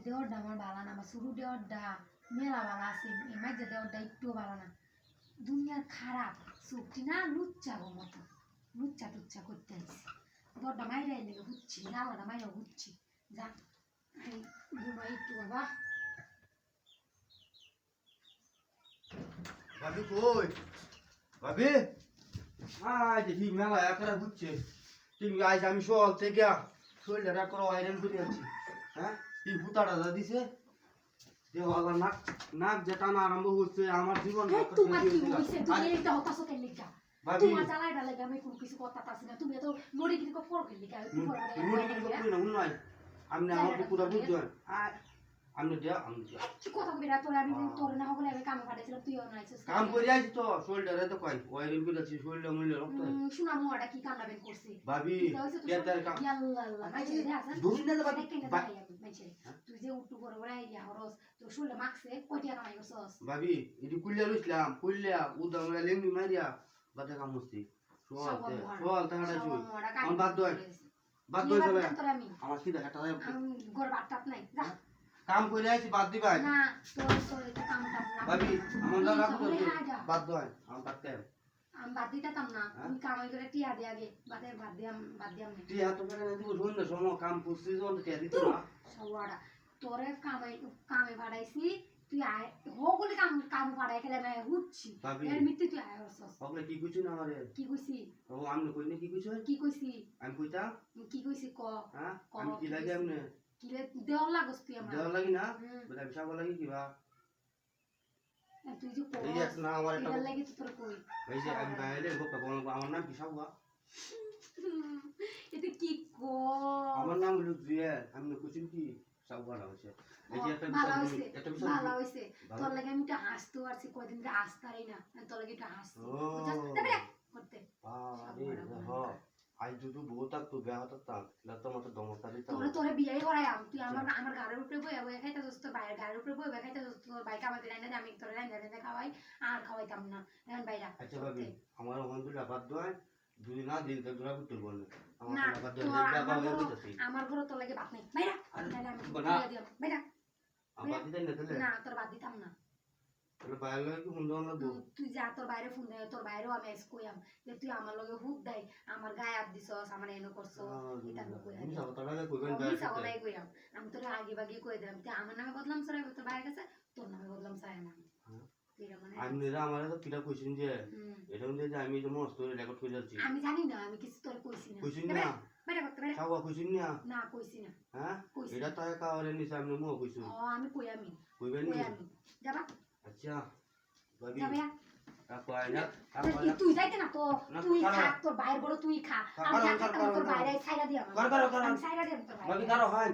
দেওয়ারটা আমার ভালো না, আমার শুরু দেওয়ারটা মেলা ভালো আছে, এই মাঝে দেওয়ারটা একটু ভালো না। দুনিয়ার খারাপ চোখটি না লুচ্চাগো মতো লুচ্চা টুচ্চা করতে আসছে। দরটা মাইরে লেগে ঘুরছি, আলাদা মাইরা ঘুরছি। যা ঘুমাই একটু বাবা। ভাবি কই? ভাবি আজ ঠিক মেলা একরা ঘুরছে। তুমি আজ আমি সকাল থেকে শরীরটা করে আয়রন করে আছি। হ্যাঁ কি হুতাটা যা দিছে দেওয়ালা নাক নাক যেটা না আরম্ভ হচ্ছে আমার জীবন। তোমার কি হইছে? তুমি এইটা হতাশ কেন লিখা? তোমার জ্বালাইটা লাগে আমি কোনো কিছু কথা পাচ্ছি না। তুমি তো নড়ি কিন্তু ফর খেলি লিখা নড়ি কিন্তু কই না উন্নয় আমনে আমার পুরা বুঝছেন আমনে দিয়া আমনে দিয়া কি কথা কইরা তোরে আমি তোর না হলে আমি কামে পাঠাইছিলাম তুইও না আইছিস কাম করে আইছি তো শরীরটা তো কই আয়রন করে আছি শরীরটা মূল্য রক্ত শোনা মোটা কি কামটা বের করছে ভাবি কেতার কাম ইয়াল্লাহ মাইছে রে আসেন দুই না ভাবি মাইছে তুই যে উঠু বড় বড় আইয়া হরস তো শুলে মাখছে কয়টা কামাই করছস ভাবি এটি কুলিয়া রইছিলাম কুলিয়া উদামরা লেঙ্গি মারিয়া বাদে কাম মস্তি সোয়াল তাহাটা চুই আমার বাদ দয় যাবে আমার কি দেখাটা আমি ঘর বাটতাত নাই যা কাম করে আইছি বাদ দিবা না তোর এটা কামটা না ভাবি আমার না রাখো বাদ দয় আমার বাদতে আমি বাদ দিতাম না তুমি কামাই করে টিয়া দে আগে বাদ দিয়াম না টিয়া তো করে দিব শুন সম কাম পুষছি যখন টিয়া দিত না সওয়াড়া তোরে কামে বাড়াইছি তুই আয় হগলে কাম বাড়াই খেলে আমি হুচ্ছি এর মিত্তি তুই আয় হরছস ওকে কি কইছ না আমারে কি কইছি ও আমি কই না কি কইছ কি কইছি আমি কইতা কি কইছি ক হ্যাঁ আমি কি লাগে আমনে কি রে দেওয়ার লাগস তুই আমার দেওয়ার লাগি না বলে বিশাল লাগি কিবা তুই যে কো এই এক না আমার এটা লাগি তোর কই এই যে আমি গাইলে গোপে বল আমার নাম বিশাল এটা কি কো আমার নাম হলো জিয়ার আমি কইছি কি সাবধান হইছে এই যে একটা বিষয় ভালো হইছে তোর লাগে আমি তো হাসতে পারছি কয়দিন ধরে হাসতারই না তোর লাগে একটু হাসছি করতে আরে হ্যাঁ আই দুদু বহুত তো বিয়া হতা লতা মত দমতা দিতা তোরে বিয়াই করাই তুই আমার গাড়ির উপরে বই খাইতা তোর বাইরে গাড়ির উপরে বই খাইতা তোর বাইক আমাকে রাইনা আমি তোরে রাইনা খাওয়াই আর খাওয়াইতাম না এখন বাইরা আচ্ছা ভাবি আমার ওখানটা বাদ দয় দুই না দিন তো দূরা করতে বল না আমার ঘরে তোর লাগে ভাত নাই বাইরা তাহলে আমি দিয়ে দিলাম বাইরা আমার দিতে না তাহলে না তোর বাদ দিতাম না তাহলে বাইরে লাগে কি হুন্ডা না দো তুই যা তোর বাইরে ফোন দে তোর বাইরেও আমি এস কইয়াম যে তুই আমার লগে হুক দেই আমার গায়ে হাত দিছস আমার এনো করছস এটা আমি কইয়াম আমি সব টাকা কইবেন আমি সব নাই কইয়াম আমি তোর আগে বাগি কই দিলাম তুই আমার নামে বদলাম সরাই তোর বাইরে কাছে তোর নামে বদলাম সাই না আমি নিরা আমারে তো কিটা কইছিন যে এটা মধ্যে যে আমি যে মস্ত রেকর্ড করে যাচ্ছি আমি জানি না আমি কিছু তোর কইছি না বাইরে করতে বাইরে খাওয়া কইছিন না না কইছি না হ্যাঁ এটা তো কাওয়ারে নি সামনে মো কইছো আমি কইয়ামি কইবেন নি যাবা আচ্ছা ভাবি যাবে তুই যাইতে না তো তুই খা তোর বাইরে বড় তুই খা আমি তোর বাইরে ছাইরা দিলাম সাইরা দিলাম তোর বাইরে